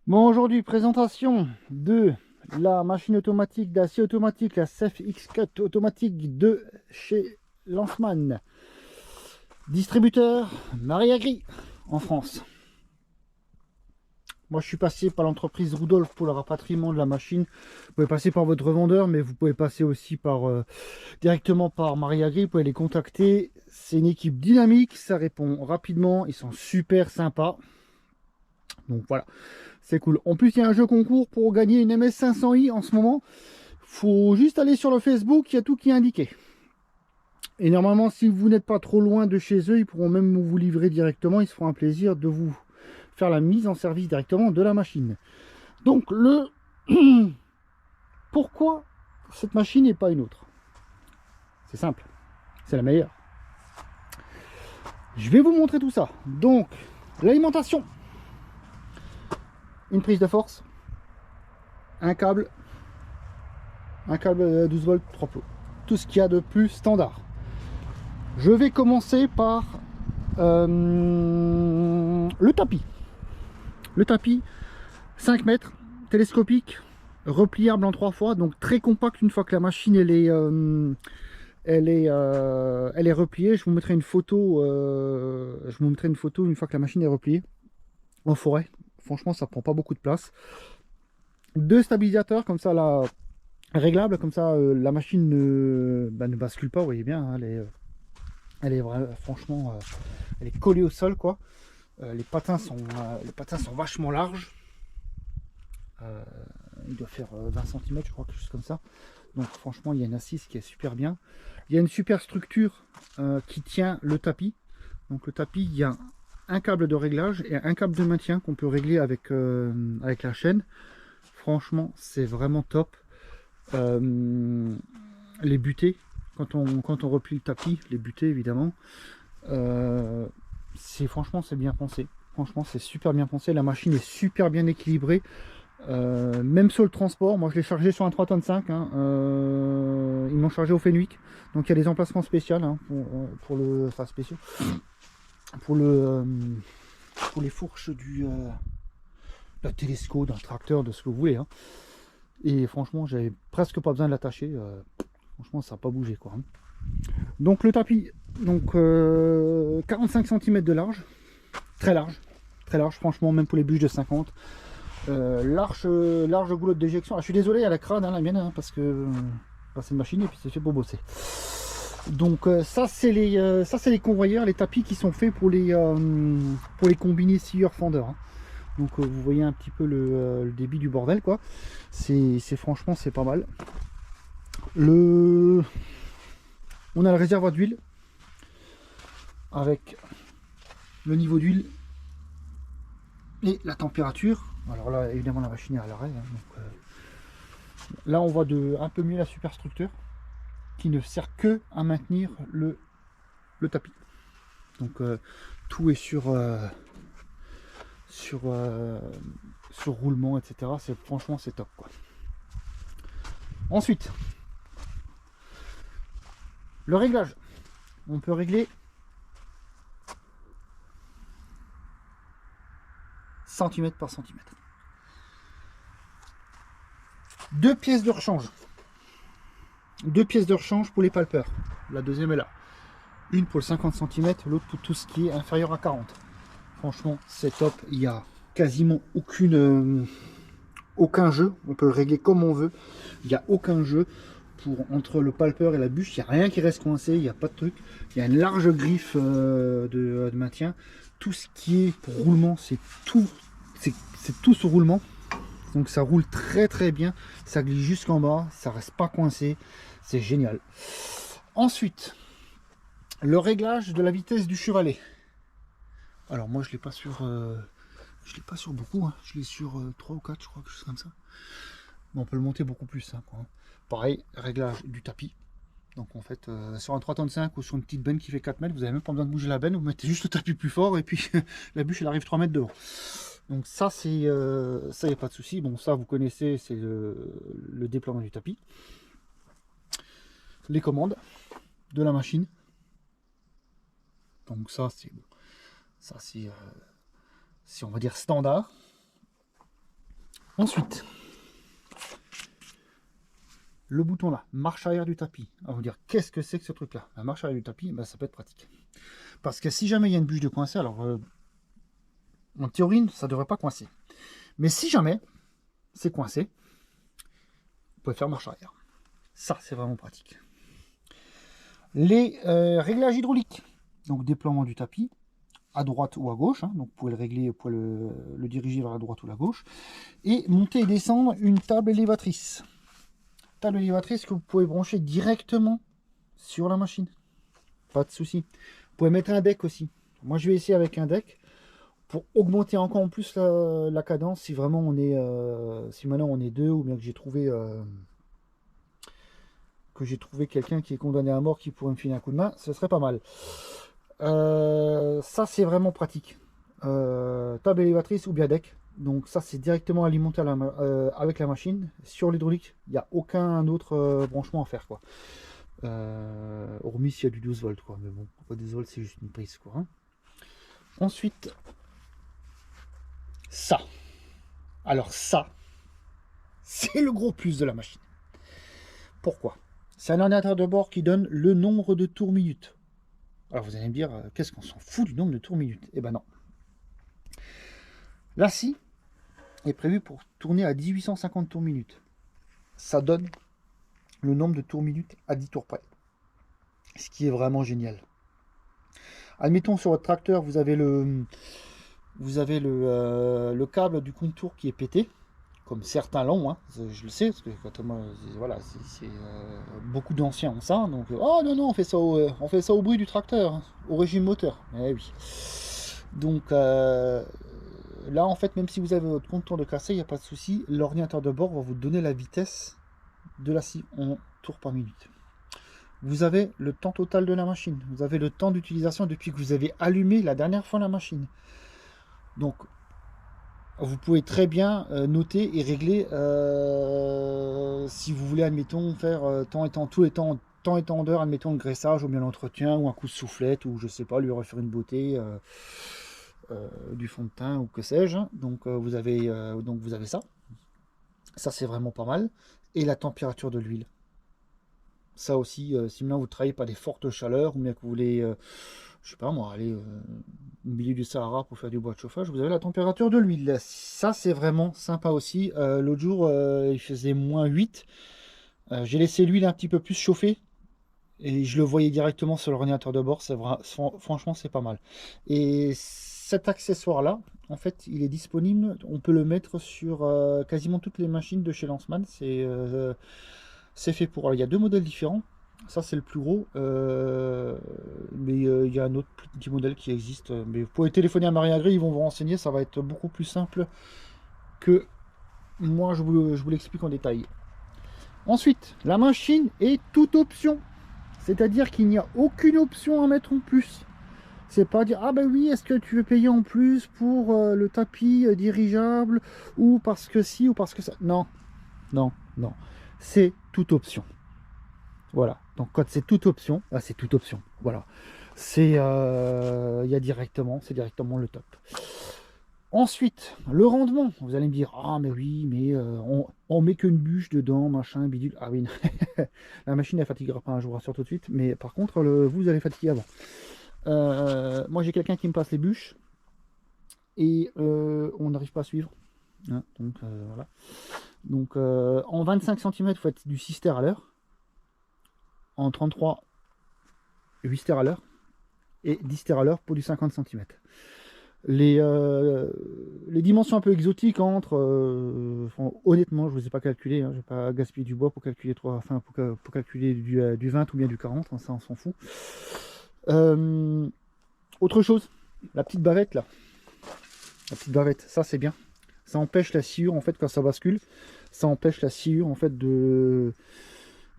Bon, aujourd'hui, présentation de la machine automatique d'acier automatique, la CEF X4 automatique de chez Lanceman. Distributeur Maria Gris en France. Moi, je suis passé par l'entreprise Rudolph pour le rapatriement de la machine. Vous pouvez passer par votre revendeur, mais vous pouvez passer aussi directement par Maria Gris. Vous pouvez les contacter. C'est une équipe dynamique, ça répond rapidement. Ils sont super sympas. Donc voilà, c'est cool. En plus, il y a un jeu concours pour gagner une MS500i en ce moment. Faut juste aller sur le Facebook, il y a tout qui est indiqué. Et normalement, si vous n'êtes pas trop loin de chez eux, ils pourront même vous livrer directement. Ils se feront un plaisir de vous faire la mise en service directement de la machine. Donc, pourquoi cette machine et pas une autre? C'est simple, c'est la meilleure. Je vais vous montrer tout ça. Donc, l'alimentation. Une prise de force, un câble 12 volts, 3 plots. Tout ce qu'il y a de plus standard. Je vais commencer par le tapis. Le tapis, 5 mètres, télescopique, repliable en 3 fois, donc très compact une fois que la machine elle est repliée. Je vous mettrai une photo, une fois que la machine est repliée en forêt. Franchement, ça prend pas beaucoup de place. Deux stabilisateurs comme ça là, réglables, comme ça la machine ne bascule pas, vous voyez bien, hein, elle est vraiment, franchement, elle est collée au sol quoi. Les patins sont vachement larges. Euh, il doit faire 20 cm, je crois, quelque chose comme ça. Donc franchement, il y a une assise qui est super bien. Il y a une super structure qui tient le tapis. Donc le tapis, il y a un câble de réglage et un câble de maintien qu'on peut régler avec la chaîne. Franchement, c'est vraiment top. Les butées, quand on replie le tapis, les butées évidemment, franchement c'est bien pensé. Franchement, c'est super bien pensé. La machine est super bien équilibrée. Même sur le transport, moi je l'ai chargé sur un 3,5 tonnes. Hein, ils m'ont chargé au Fenwick. Donc il y a des emplacements spéciaux hein, pour le. Enfin spéciaux. Pour pour les fourches la télesco, d'un tracteur, de ce que vous voulez. Hein. Et franchement, j'avais presque pas besoin de l'attacher. Franchement, ça n'a pas bougé quoi. Hein. Donc le tapis, donc 45 cm de large, très large, très large, franchement, même pour les bûches de 50. Large goulotte d'éjection. Ah, je suis désolé, à la crade, hein, la mienne, hein, parce que c'est une machine et puis c'est fait pour bosser. Donc ça c'est les convoyeurs, les tapis qui sont faits pour les combinés scieurs fendeurs. Hein. Donc vous voyez un petit peu le débit du bordel quoi. Franchement c'est pas mal. On a le réservoir d'huile avec le niveau d'huile et la température. Alors là évidemment la machine est à l'arrêt. Hein, là on voit un peu mieux la superstructure qui ne sert que à maintenir le tapis. Donc tout est sur roulement, etc. Franchement c'est top quoi. Ensuite, le réglage. On peut régler centimètre par centimètre. Deux pièces de rechange. Deux pièces de rechange pour les palpeurs. La deuxième est là. Une pour le 50 cm, l'autre pour tout ce qui est inférieur à 40. Franchement, c'est top. Il n'y a quasiment aucun jeu. On peut le régler comme on veut. Il n'y a aucun jeu. Entre le palpeur et la bûche, il n'y a rien qui reste coincé. Il n'y a pas de truc. Il y a une large griffe de maintien. Tout ce qui est pour roulement, c'est tout sur roulement. Donc ça roule très très bien. Ça glisse jusqu'en bas. Ça reste pas coincé. C'est génial. Ensuite, le réglage de la vitesse du chevalet. Alors moi je l'ai pas sur beaucoup, hein. Je l'ai sur 3 ou 4 je crois, quelque chose comme ça. Mais on peut le monter beaucoup plus hein, quoi. Pareil, réglage du tapis. Donc en fait sur un 3,5 tonnes ou sur une petite benne qui fait 4 mètres, vous n'avez même pas besoin de bouger la benne, vous mettez juste le tapis plus fort et puis la bûche elle arrive 3 mètres devant. Donc ça c'est ça y a pas de souci. Bon ça vous connaissez, c'est le déploiement du tapis. Les commandes de la machine. Donc ça c'est bon. Ça c'est on va dire standard. Ensuite, le bouton là, marche arrière du tapis. On va vous dire, qu'est-ce que c'est que ce truc là? La marche arrière du tapis, ben, ça peut être pratique. Parce que si jamais il y a une bûche de coincer, alors en théorie, ça ne devrait pas coincer. Mais si jamais c'est coincé, vous pouvez faire marche arrière. Ça, c'est vraiment pratique. Les réglages hydrauliques, donc déploiement du tapis, à droite ou à gauche, hein, donc vous pouvez le régler, vous pouvez le diriger vers la droite ou la gauche, et monter et descendre une table élévatrice. Table élévatrice que vous pouvez brancher directement sur la machine. Pas de souci. Vous pouvez mettre un deck aussi. Moi, je vais essayer avec un deck pour augmenter encore en plus la cadence si vraiment on est, si maintenant on est deux, ou bien que j'ai trouvé quelqu'un qui est condamné à mort qui pourrait me filer un coup de main, ce serait pas mal. Ça, c'est vraiment pratique. Table élévatrice ou bien deck. Donc ça, c'est directement alimenté avec la machine. Sur l'hydraulique, il n'y a aucun autre branchement à faire, quoi. Hormis s'il y a du 12 volts, quoi. Mais bon, 12 volts, c'est juste une prise, quoi. Hein. Ensuite, ça. Alors ça, c'est le gros plus de la machine. Pourquoi? C'est un ordinateur de bord qui donne le nombre de tours minutes. Alors vous allez me dire, qu'est-ce qu'on s'en fout du nombre de tours minutes? Eh ben non. La scie est prévue pour tourner à 1850 tours minutes. Ça donne le nombre de tours minutes à 10 tours près. Ce qui est vraiment génial. Admettons sur votre tracteur, vous avez le câble du contour qui est pété, comme certains l'ont, hein, je le sais, parce que quand voilà, beaucoup d'anciens ont ça, donc oh non non, on fait ça au bruit du tracteur, hein, au régime moteur. Eh oui. Donc là en fait, même si vous avez votre contour de cassé, il n'y a pas de souci, l'ordinateur de bord va vous donner la vitesse de la scie en tours par minute. Vous avez le temps total de la machine, vous avez le temps d'utilisation depuis que vous avez allumé la dernière fois la machine. Donc vous pouvez très bien noter et régler si vous voulez, admettons, faire temps et temps d'heure, admettons le graissage ou bien l'entretien ou un coup de soufflette ou je sais pas, lui refaire une beauté, du fond de teint ou que sais-je. Donc vous avez ça. Ça c'est vraiment pas mal. Et la température de l'huile. Ça aussi, si maintenant vous travaillez pas des fortes chaleurs ou bien que vous voulez, je sais pas moi, aller au milieu du Sahara pour faire du bois de chauffage, vous avez la température de l'huile. Ça c'est vraiment sympa aussi. L'autre jour il faisait -8. J'ai laissé l'huile un petit peu plus chauffer et je le voyais directement sur l'ordinateur de bord. Franchement c'est pas mal. Et cet accessoire là, en fait, il est disponible. On peut le mettre sur quasiment toutes les machines de chez Lanceman. C'est fait pour. Alors, il y a deux modèles différents. Ça, c'est le plus gros. Mais il y a un autre plus petit modèle qui existe. Mais vous pouvez téléphoner à Maria Gris, ils vont vous renseigner. Ça va être beaucoup plus simple que moi, je vous l'explique en détail. Ensuite, la machine est toute option. C'est-à-dire qu'il n'y a aucune option à mettre en plus. C'est pas dire, ah ben oui, est-ce que tu veux payer en plus pour le tapis dirigeable, ou parce que si, ou parce que ça. Non, non, non. C'est toute option. Voilà. Donc quand c'est toute option, ah, c'est toute option. Voilà. C'est il y a directement, c'est directement le top. Ensuite, le rendement. Vous allez me dire, ah mais oui, mais on met qu'une bûche dedans, machin, bidule. Ah oui, la machine elle fatiguera pas, je vous rassure tout de suite. Mais par contre, vous allez fatiguer avant. Moi j'ai quelqu'un qui me passe les bûches et on n'arrive pas à suivre. Hein, donc voilà. Donc en 25 cm, vous faites du 6 stères à l'heure. En 33, 8 stères à l'heure. Et 10 stères à l'heure pour du 50 cm. Les dimensions un peu exotiques entre... honnêtement, je ne vous ai pas calculé. Hein, je ne vais pas gaspiller du bois pour calculer, pour calculer du 20 ou bien du 40. Hein, ça, on s'en fout. Autre chose, la petite bavette là. La petite bavette, ça c'est bien. Ça empêche la sciure en fait quand ça bascule. Ça empêche la sciure en fait de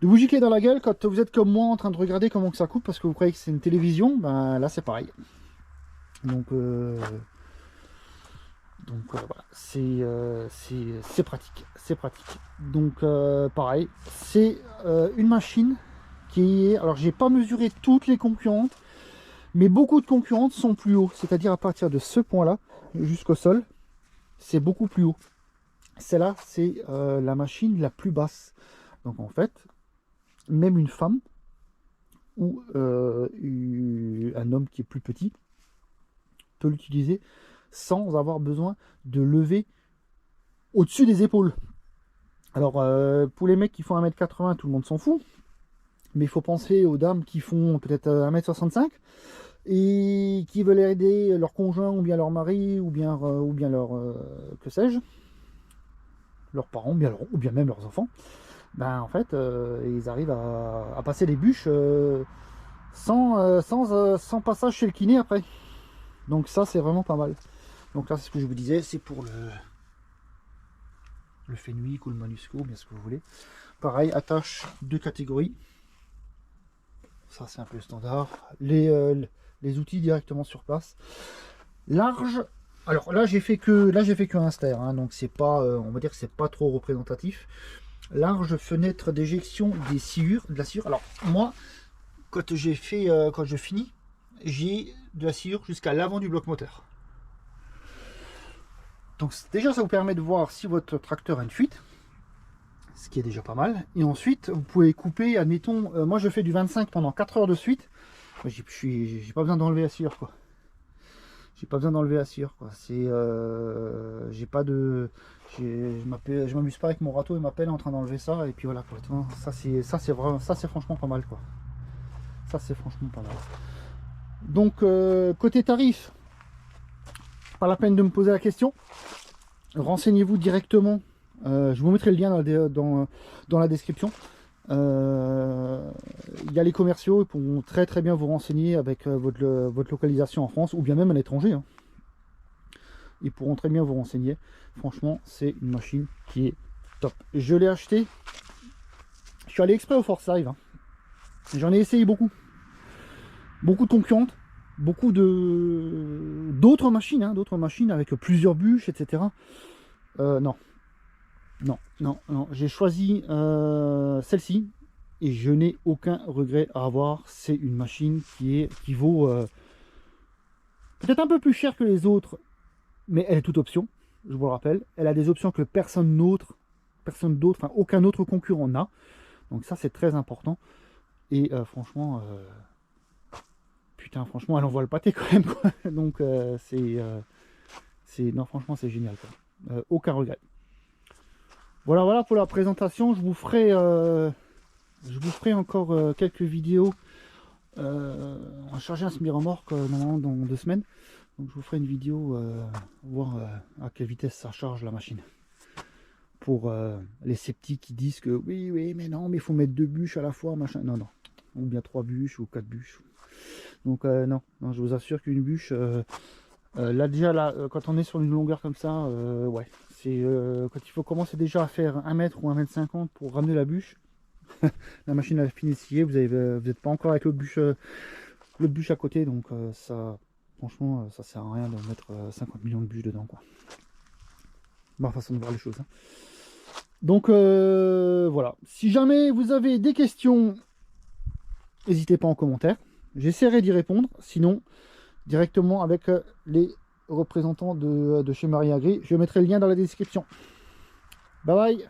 vous gicler dans la gueule quand vous êtes comme moi en train de regarder comment que ça coupe parce que vous croyez que c'est une télévision. Ben là c'est pareil. Donc voilà, c'est pratique, c'est pratique. Donc pareil, c'est une machine qui est, alors j'ai pas mesuré toutes les concurrentes, mais beaucoup de concurrentes sont plus hauts, c'est-à-dire à partir de ce point là jusqu'au sol, c'est beaucoup plus haut. Celle-là, c'est la machine la plus basse. Donc en fait, même une femme ou un homme qui est plus petit peut l'utiliser sans avoir besoin de lever au-dessus des épaules. Alors pour les mecs qui font 1m80, tout le monde s'en fout. Mais il faut penser aux dames qui font peut-être 1m65 et qui veulent aider leur conjoint ou bien leur mari ou bien leur que sais-je, leurs parents ou bien même leurs enfants. Ben en fait ils arrivent à passer les bûches sans passage chez le kiné après. Donc ça c'est vraiment pas mal. Donc là c'est ce que je vous disais, c'est pour le Fenwick ou le Manusco, bien ce que vous voulez. Pareil, attache de catégorie. Ça c'est un peu standard. Les outils directement sur place. Large. Alors là j'ai fait que un ster, hein, donc c'est pas, on va dire que c'est pas trop représentatif. Large fenêtre d'éjection de la sciure. Alors moi, quand je finis, j'ai de la sciure jusqu'à l'avant du bloc moteur. Donc déjà ça vous permet de voir si votre tracteur a une fuite, ce qui est déjà pas mal. Et ensuite vous pouvez couper, admettons, moi je fais du 25 pendant 4 heures de suite. J'ai pas besoin d'enlever la sciure quoi. J'ai pas besoin d'enlever la sciure quoi. C'est j'ai pas de, je m'amuse pas avec mon râteau et ma pelle en train d'enlever ça et puis voilà quoi. Ça c'est vraiment, ça c'est franchement pas mal quoi. Ça c'est franchement pas mal. Donc côté tarif, pas la peine de me poser la question. Renseignez-vous directement. Je vous mettrai le lien dans la description. Il y a les commerciaux, ils pourront très bien vous renseigner avec votre localisation en France ou bien même à l'étranger. Hein. Ils pourront très bien vous renseigner. Franchement, c'est une machine qui est top. Je l'ai acheté. Je suis allé exprès au Force Live. Hein. J'en ai essayé beaucoup. Beaucoup de concurrentes. Beaucoup d'autres machines, hein, avec plusieurs bûches, etc. Non. J'ai choisi celle-ci et je n'ai aucun regret à avoir. C'est une machine qui vaut peut-être un peu plus cher que les autres, mais elle est toute option, je vous le rappelle. Elle a des options que personne d'autre, enfin aucun autre concurrent n'a. Donc ça c'est très important. Et franchement, putain, franchement, elle envoie le pâté quand même, quoi. Donc non, franchement, c'est génial, quoi. Aucun regret. Voilà pour la présentation. Je vous ferai encore quelques vidéos. On va charger un semi-remorque dans 2 semaines. Donc je vous ferai une vidéo voir à quelle vitesse ça charge la machine. Pour les sceptiques qui disent que oui, mais non, mais il faut mettre 2 bûches à la fois, machin. Non. Ou bien 3 bûches ou 4 bûches. Donc non, je vous assure qu'une bûche, là déjà, quand on est sur une longueur comme ça, ouais, c'est quand il faut commencer déjà à faire 1 mètre ou 1m50 pour ramener la bûche, la machine a fini de scier, vous n'êtes pas encore avec l'autre bûche à côté, donc ça, franchement, ça sert à rien de mettre 50 millions de bûches dedans, quoi. Ma façon de voir les choses. Hein. Donc voilà, si jamais vous avez des questions, n'hésitez pas en commentaire. J'essaierai d'y répondre, sinon directement avec les représentants de chez Marie Agri. Je mettrai le lien dans la description. Bye bye.